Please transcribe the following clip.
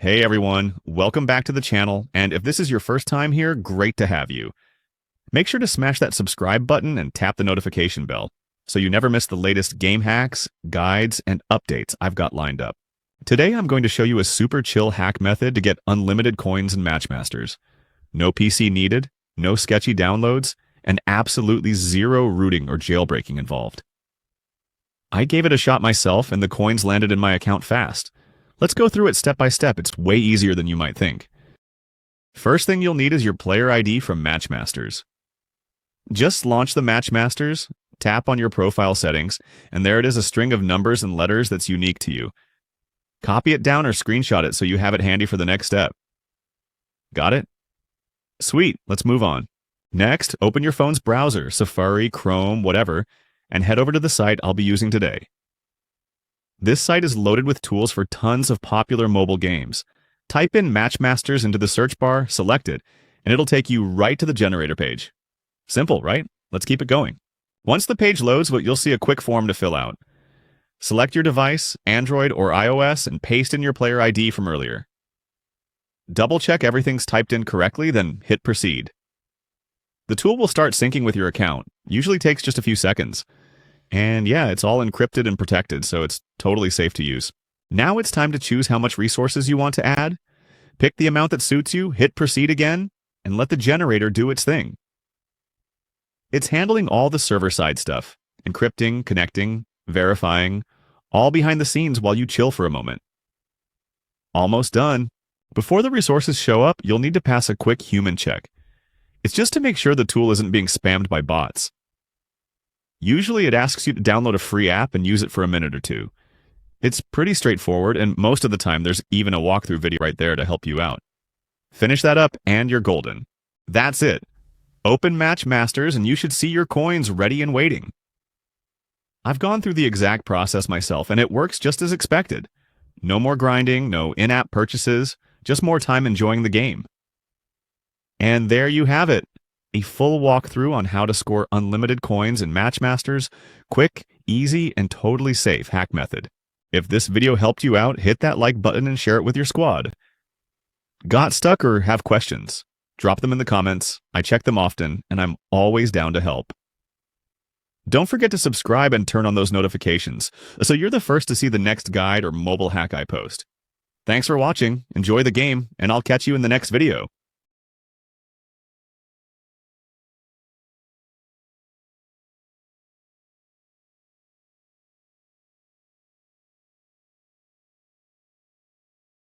Hey everyone, welcome back to the channel, and if this is your first time here, great to have you. Make sure to smash that subscribe button and tap the notification bell, so you never miss the latest game hacks, guides, and updates I've got lined up. Today I'm going to show you a super chill hack method to get unlimited coins and Matchmasters. No PC needed, no sketchy downloads, and absolutely zero rooting or jailbreaking involved. I gave it a shot myself and the coins landed in my account fast. Let's go through it step by step. It's way easier than you might think. First thing you'll need is your player ID from Matchmasters. Just launch the Matchmasters, tap on your profile settings, and there it is, a string of numbers and letters that's unique to you. Copy it down or screenshot it so you have it handy for the next step. Got it? Sweet, let's move on. Next, open your phone's browser, Safari, Chrome, whatever, and head over to the site I'll be using today. This site is loaded with tools for tons of popular mobile games. Type in Matchmasters into the search bar, select it, and it'll take you right to the generator page. Simple, right? Let's keep it going. Once the page loads, you'll see a quick form to fill out. Select your device, Android or iOS, and paste in your player ID from earlier. Double-check everything's typed in correctly, then hit proceed. The tool will start syncing with your account. Usually takes just a few seconds. And yeah, it's all encrypted and protected, so it's totally safe to use. Now it's time to choose how much resources you want to add. Pick the amount that suits you, hit proceed again, and let the generator do its thing. It's handling all the server-side stuff, encrypting, connecting, verifying, all behind the scenes while you chill for a moment. Almost done. Before the resources show up, you'll need to pass a quick human check. It's just to make sure the tool isn't being spammed by bots. Usually it asks you to download a free app and use it for a minute or two. It's pretty straightforward, and most of the time there's even a walkthrough video right there to help you out. Finish that up and you're golden. That's it. Open Matchmasters and you should see your coins ready and waiting. I've gone through the exact process myself and it works just as expected. No more grinding, no in-app purchases, just more time enjoying the game. And there you have it. A full walkthrough on how to score unlimited coins in Matchmasters, quick, easy, and totally safe hack method. If this video helped you out, hit that like button and share it with your squad. Got stuck or have questions? Drop them in the comments. I check them often, and I'm always down to help. Don't forget to subscribe and turn on those notifications, so you're the first to see the next guide or mobile hack I post. Thanks for watching, enjoy the game, and I'll catch you in the next video.